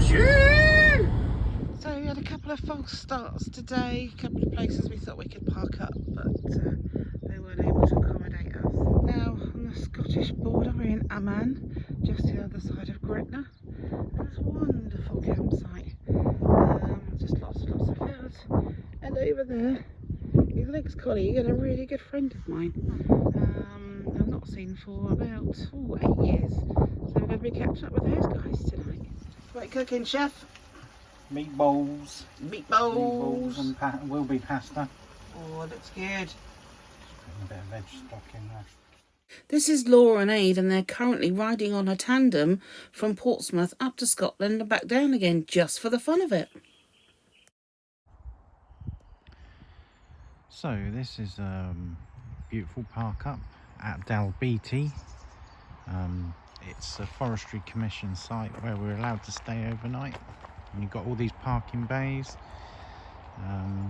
So we had a couple of false starts today, a couple of places we thought we could park up, but they weren't able to accommodate us. Now on the Scottish border we're in Annan, just the other side of Gretna. And it's a wonderful campsite, just lots and lots of fields. And over there, his ex-colleague and a really good friend of mine, I've not seen for about 8 years. So we're going to be catching up with those guys tonight. What cooking, chef? Meatballs. Meatballs. And will be pasta. Oh, looks good. Putting a bit of veg stock in there. This is Laura and Aid, and they're currently riding on a tandem from Portsmouth up to Scotland and back down again, just for the fun of it. So this is a beautiful park up at Dalbeattie. It's a Forestry Commission site where we're allowed to stay overnight. And you've got all these parking bays,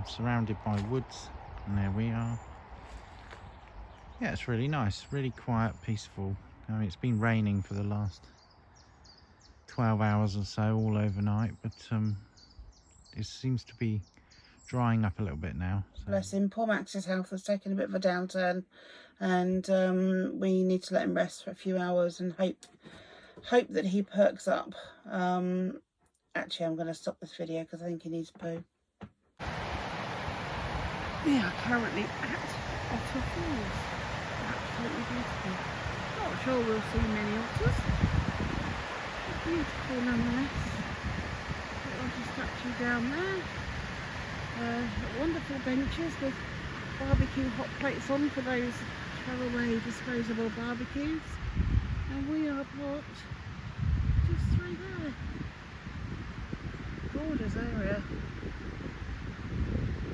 surrounded by woods, and there we are. Yeah, it's really nice, really quiet, peaceful. I mean, it's been raining for the last 12 hours or so, all overnight, but it seems to be drying up a little bit now. So. Bless him. Poor Max's health has taken a bit of a downturn, and we need to let him rest for a few hours and hope that he perks up. Actually, I'm going to stop this video because I think he needs poo. We are currently at Otter Pools. Absolutely beautiful. Not sure we'll see many otters, but beautiful nonetheless. Little statue down there. Wonderful benches with barbecue hot plates on for those throwaway disposable barbecues. And we are parked just through there. Gorgeous area.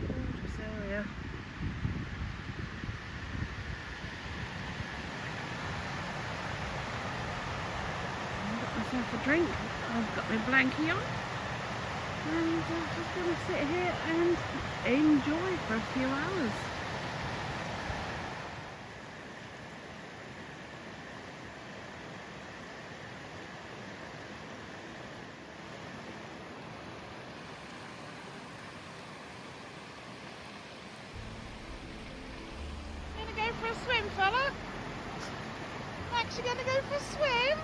Gorgeous area. I've got myself a drink. I've got my blankie on. And I'm just going to sit here and enjoy for a few hours. For a swim, fella? Max, you gonna go for a swim?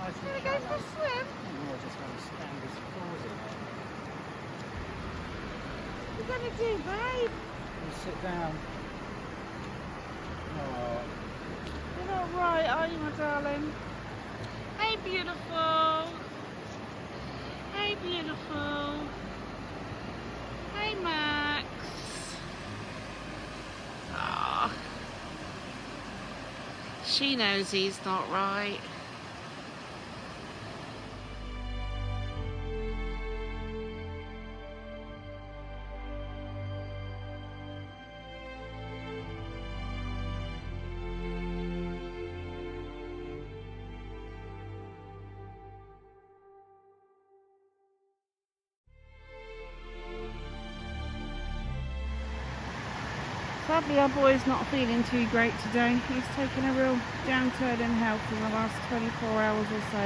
You gonna go for a swim? I just want to stand as far as it. What are you gonna do, babe? Sit down. Oh. You're not right, are you, my darling? Hey, beautiful. Hey, beautiful. Hey, Max. Oh. She knows he's not right. Sadly, our boy's not feeling too great today. He's taken a real downturn in health in the last 24 hours or so.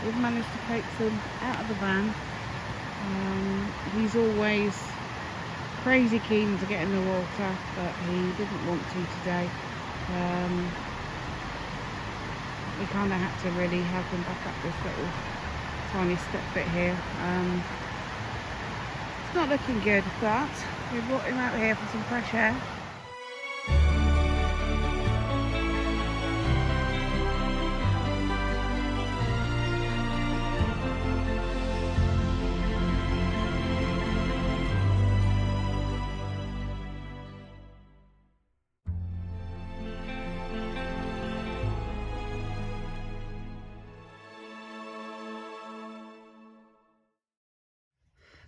We've managed to coax him out of the van. He's always crazy keen to get in the water, but he didn't want to today. We kind of had to really help him back up this little tiny step bit here. It's not looking good, but we brought him out here for some fresh air.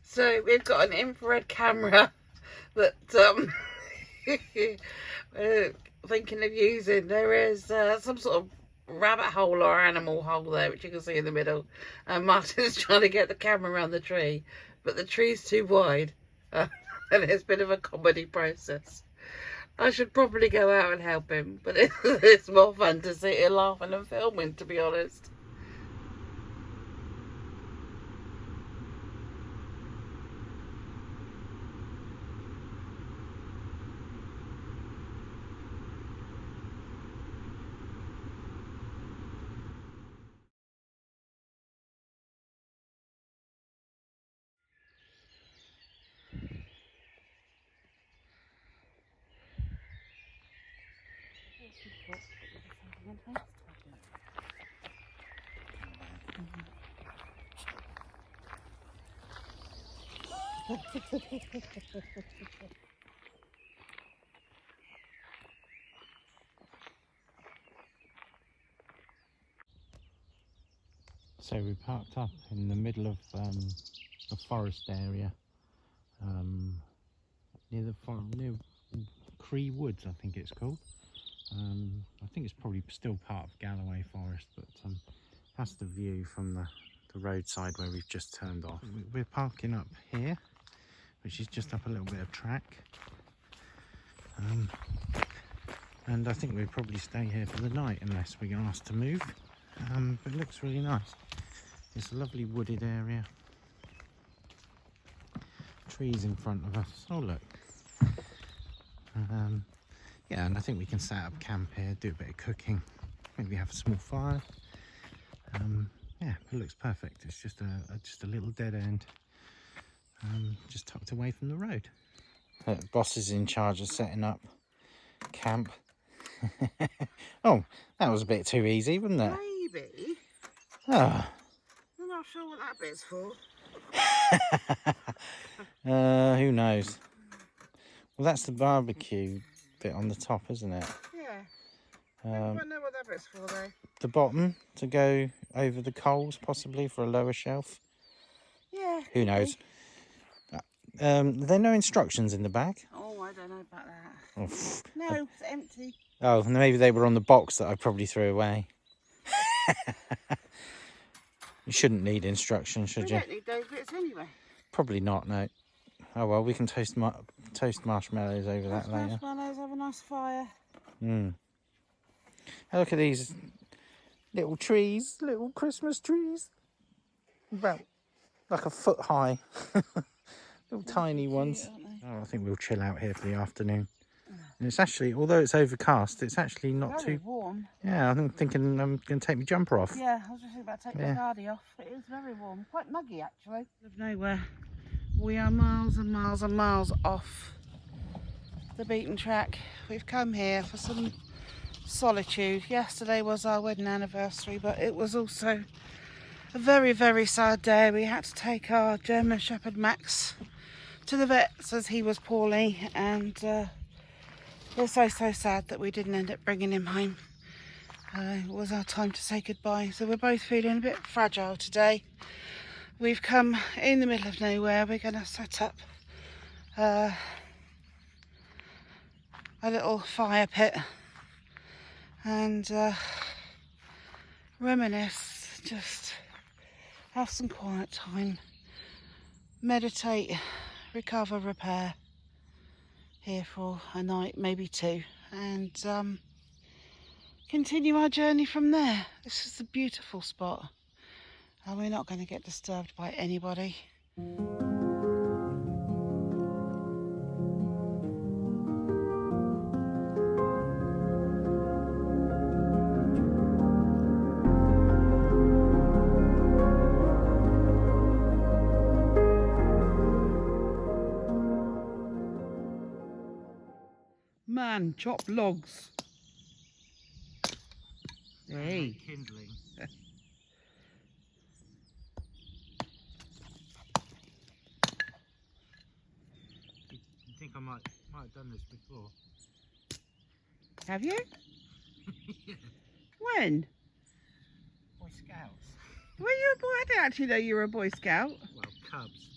So we've got an infrared camera that we're thinking of using. There is some sort of rabbit hole or animal hole there, which you can see in the middle. And Martin's trying to get the camera around the tree, but the tree's too wide. And it's a bit of a comedy process. I should probably go out and help him, but it's more fun to sit here laughing and filming, to be honest. So we parked up in the middle of the forest area, near Cree Woods, I think it's called. I think it's probably still part of Galloway Forest, but that's the view from the roadside where we've just turned off. We're parking up here, which is just up a little bit of track, and I think we'll probably stay here for the night unless we get asked to move. But it looks really nice. It's a lovely wooded area. Trees in front of us. Oh look. Yeah, and I think we can set up camp here, do a bit of cooking, maybe have a small fire. Yeah, it looks perfect. It's just a little dead end, just tucked away from the road. Boss is in charge of setting up camp. Oh, that was a bit too easy, wasn't it? Maybe. Oh. I'm not sure what that bit's for. Who knows? Well, that's the barbecue bit on the top, isn't it? Yeah. I don't know what that bit's for though. The bottom to go over the coals, possibly for a lower shelf. Yeah. Who knows? There are no instructions in the bag. Oh, I don't know about that. Oh, No, it's empty. oh, maybe they were on the box that I probably threw away. You shouldn't need instructions, should you? We don't need those bits anyway. Probably not, no. Oh well, we can toast marshmallows over that later. Marshmallows, have a nice fire. Oh, look at these little trees, little Christmas trees. About like a foot high. Little tiny ones. Oh, I think we'll chill out here for the afternoon. And it's actually, although it's overcast, it's actually not very too warm. Yeah, I'm thinking I'm going to take my jumper off. Yeah, I was just thinking about taking the guardie off. It is very warm, quite muggy actually. Of nowhere. We are miles and miles and miles off the beaten track. We've come here for some solitude. Yesterday was our wedding anniversary, but it was also a very, very sad day. We had to take our German Shepherd Max to the vets as he was poorly, and it's so sad that we didn't end up bringing him home. It was our time to say goodbye, so we're both feeling a bit fragile today. We've come in the middle of nowhere. We're going to set up a little fire pit and reminisce, just have some quiet time, meditate, recover, repair here for a night, maybe two, and continue our journey from there. This is a beautiful spot and we're not going to get disturbed by anybody. Man, chop logs. Hey. Kindling. You think I might have done this before? Have you? Yeah. When? Boy Scouts. Were you a boy? I didn't actually know you were a Boy Scout. Well, Cubs.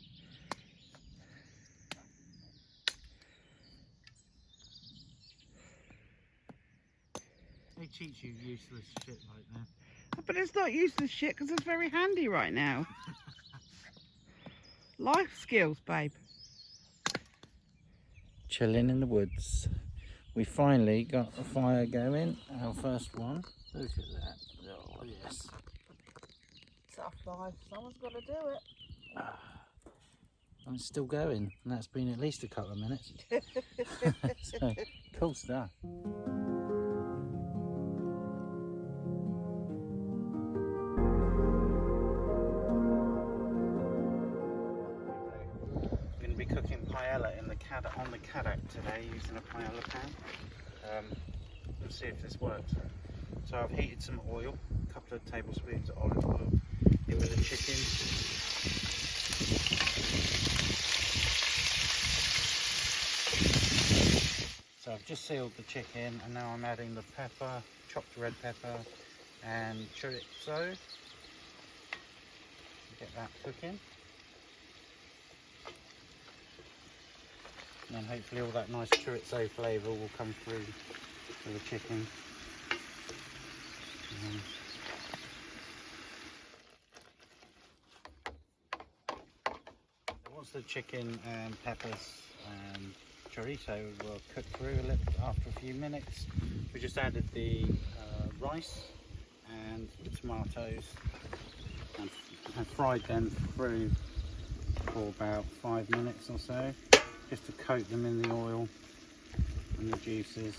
They teach you useless shit like that. But it's not useless shit because it's very handy right now. Life skills, babe. Chilling in the woods We finally got a fire going, our first one. Look at that. Oh, yes. Tough life. Someone's got to do it. And it's still going, and that's been at least a couple of minutes. So, cool stuff. Going to be cooking paella in the on the Caddock today using a paella pan. Let's see if this works. So I've heated some oil, a couple of tablespoons of olive oil, in with the chicken. So I've just sealed the chicken, and now I'm adding the pepper, chopped red pepper, and chorizo. Get that cooking. And then hopefully all that nice chorizo flavour will come through to the chicken. Once the chicken and peppers and chorizo will cook through a little after a few minutes, we just added the rice and the tomatoes and fried them through for about 5 minutes or so, just to coat them in the oil and the juices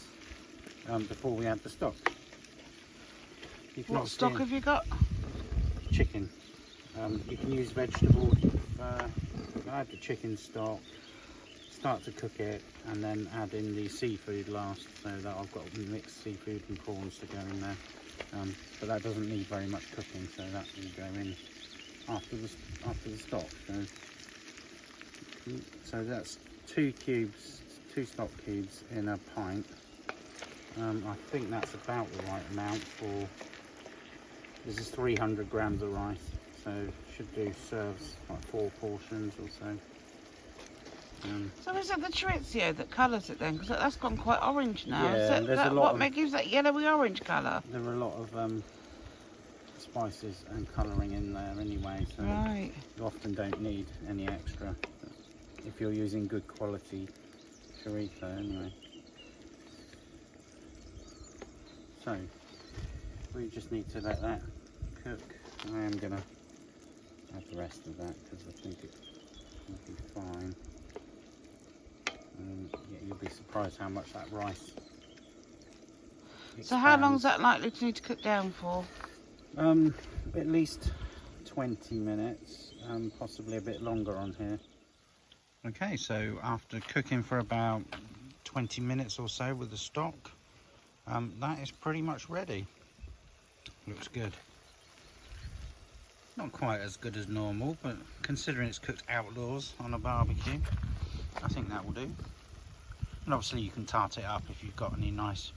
before we add the stock. What stock have you got? Chicken. You can use vegetables. I add the chicken stock, start to cook it, and then add in the seafood last, so that I've got mixed seafood and prawns to go in there. But that doesn't need very much cooking, so that will go in after the stock. So that's 2 stock cubes in a pint. I think that's about the right amount for. This is 300 grams of rice, so should serves like 4 portions or so. So is it the chorizo that colours it then? Because that's gone quite orange now. Yeah, Is that what gives that yellowy orange colour? There are a lot of spices and colouring in there anyway, so right. You often don't need any extra if you're using good quality chorizo anyway. So we just need to let that cook. I am going to add the rest of that because I think it will be fine. Yeah, you'll be surprised how much that rice expands. So how long is that likely to need to cook down for? At least 20 minutes, possibly a bit longer on here. Okay, so after cooking for about 20 minutes or so with the stock, that is pretty much ready. Looks good. Not quite as good as normal, but considering it's cooked outdoors on a barbecue, I think that will do. And obviously you can tart it up if you've got any nice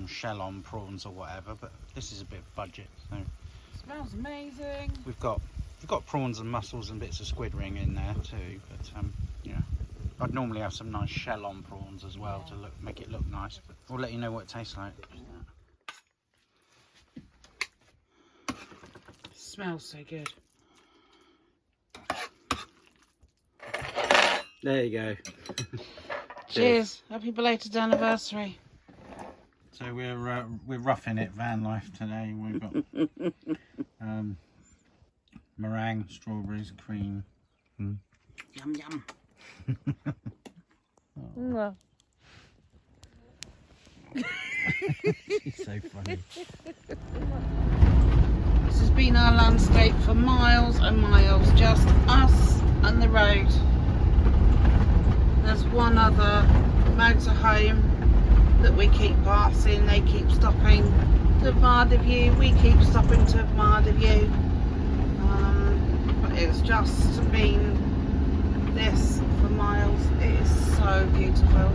shell-on prawns or whatever, but this is a bit budget. So smells amazing. we've got prawns and mussels and bits of squid ring in there too, but yeah, I'd normally have some nice shell-on prawns as well to make it look nice, but we'll let you know what it tastes like. Smells so good. There you go. Cheers. Happy belated anniversary. So we're roughing it van life today. We've got meringue, strawberries, cream. Yum yum. Oh. She's so funny. This has been our landscape for miles and miles, just us and the road. There's one other motorhome that we keep passing. They keep stopping to admire the view, we keep stopping to admire the view. But it's just been this for miles. It is so beautiful.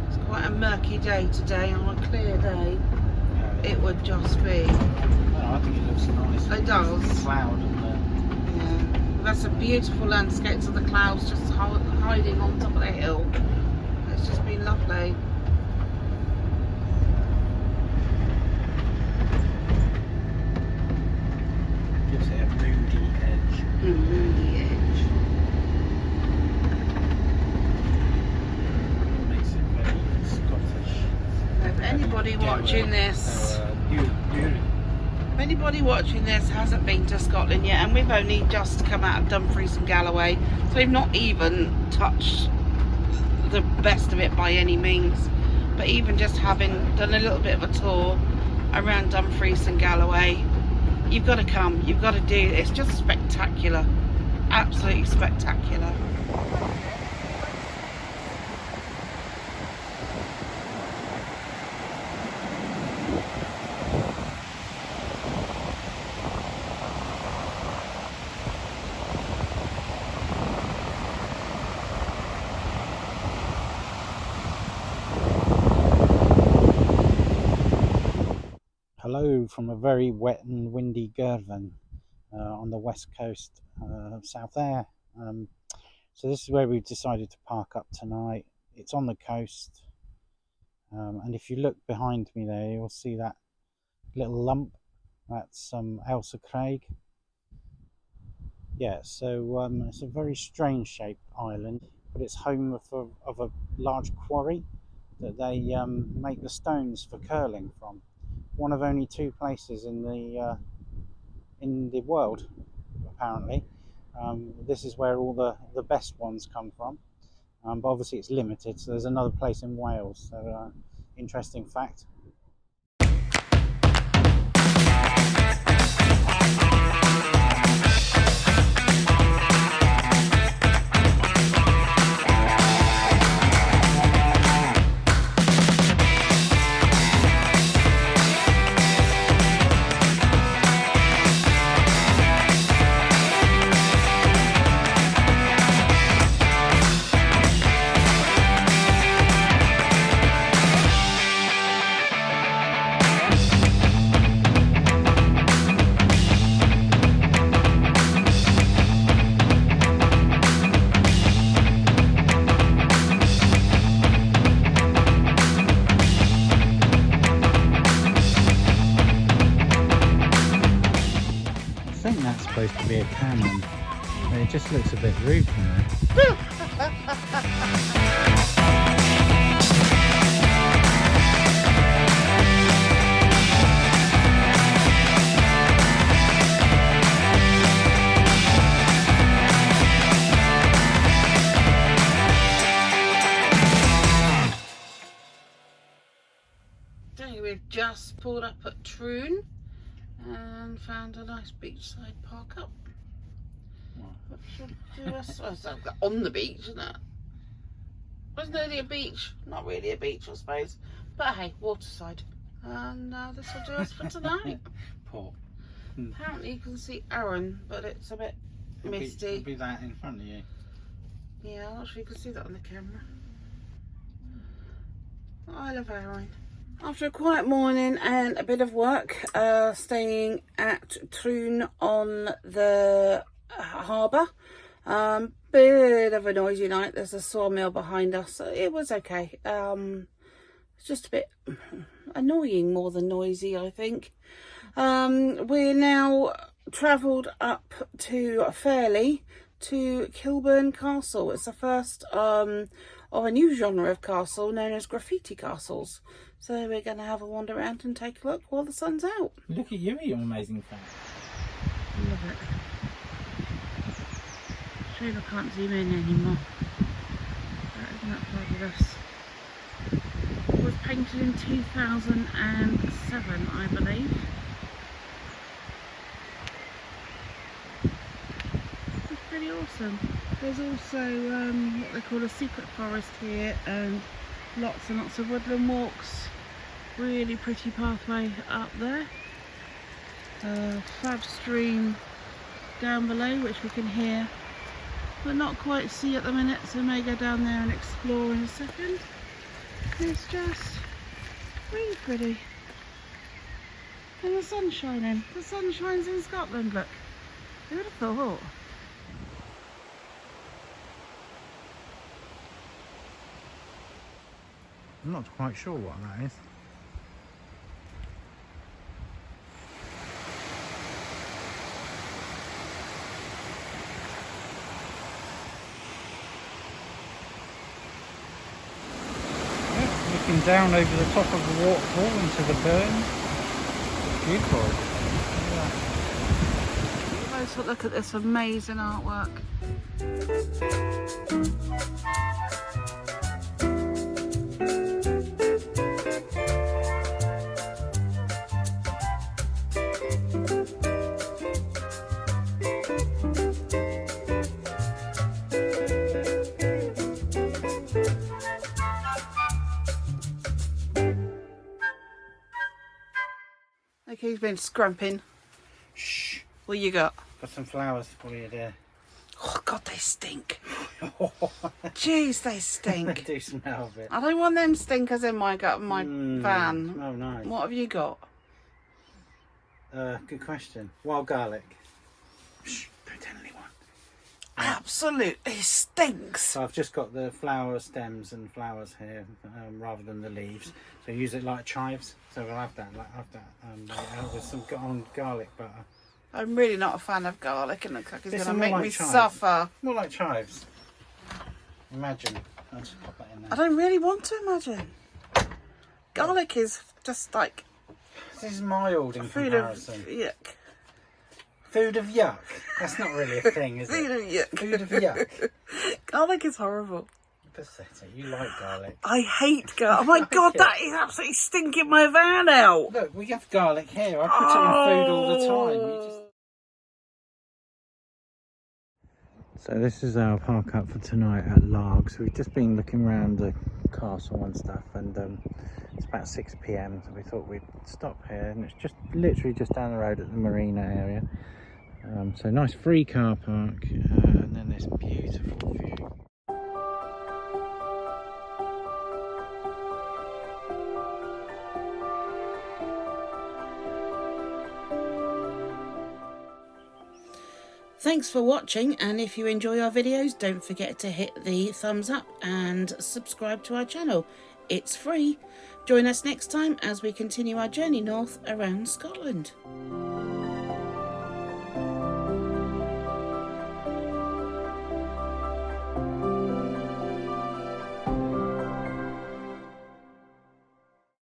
It's quite a murky day today. On a clear day it would just be. Oh, I think it looks nice. It does. The cloud and the... Yeah, that's a beautiful landscape of the clouds just hiding on top of the hill. It's just been lovely. Gives it a moody edge. Moody edge. Anybody watching this? If anybody watching this hasn't been to Scotland yet, and we've only just come out of Dumfries and Galloway, so we've not even touched the best of it by any means, but even just having done a little bit of a tour around Dumfries and Galloway, you've got to come, you've got to do it. It's just spectacular, absolutely spectacular. Hello from a very wet and windy Girvan on the west coast of South Ayr. So this is where we've decided to park up tonight. It's on the coast, and if you look behind me there, you'll see that little lump. That's Ailsa Craig. Yeah, so it's a very strange shaped island, but it's home of a large quarry that they make the stones for curling from. One of only 2 places in the world, apparently. This is where all the best ones come from, but obviously it's limited, so there's another place in Wales. So interesting fact. I think that's supposed to be a cannon, but it just looks a bit rude from there. We've just pulled up at Troon and found a nice beachside park up. What should do us? Oh, it's on the beach, isn't it? Wasn't really a beach. Not really a beach, I suppose. But hey, waterside. And this will do us for tonight. Poor. Apparently you can see Annan, but it's a bit misty. It'll be that in front of you. Yeah, I'm not sure you can see that on the camera. I love Annan. After a quiet morning and a bit of work, staying at Troon on the harbour. Bit of a noisy night. There's a sawmill behind us. So it was okay. It's just a bit annoying more than noisy, I think. We're now travelled up to Fairley to Kilburn Castle. It's the first of a new genre of castle known as graffiti castles. So we're going to have a wander around and take a look while the sun's out. Look at you, you amazing thing. Love it. Shame I can't zoom in anymore. Isn't that fabulous? It was painted in 2007, I believe. It's pretty awesome. There's also what they call a secret forest here, and lots and lots of woodland walks. Really pretty pathway up there. Fab stream down below, which we can hear but not quite see at the minute, so may go down there and explore in a second. It's just really pretty. And the sun's shining. The sun shines in Scotland, look. Who would have thought? I'm not quite sure what that is. looking down over the top of the waterfall into the burn. Beautiful. Let's look at this amazing artwork. Okay, he's been scrumping. Shh. What you got? Got some flowers for you there. Oh God, they stink. Jeez, they stink. They do smell a bit. I don't want them stinkers in my van. Smell nice. What have you got? Good question. Wild garlic. Shh, don't tell anyone. Absolutely stinks. So I've just got the flower stems and flowers here, rather than the leaves. So use it like chives. So we'll have that, with some garlic butter. I'm really not a fan of garlic, and it looks like it's This going is to more make me like chives. suffer. More like chives. Imagine. I'll just pop that in there. I don't really want to imagine. Garlic is just like This is mild in food comparison. of yuck. Food of yuck. That's not really a thing, is Food it? of yuck. Food of yuck. Garlic is horrible. Pathetic. You like garlic. I hate garlic. Oh my God, it. that is absolutely stinking my van out. Look, we have garlic here. I put it in food all the time. You just... So this is our park up for tonight at Largs. We've just been looking around the castle and stuff, and it's about 6 p.m, so we thought we'd stop here, and it's just literally just down the road at the marina area. So nice free car park, and then this beautiful view. Thanks for watching, and if you enjoy our videos, don't forget to hit the thumbs up and subscribe to our channel. It's free. Join us next time as we continue our journey north around Scotland.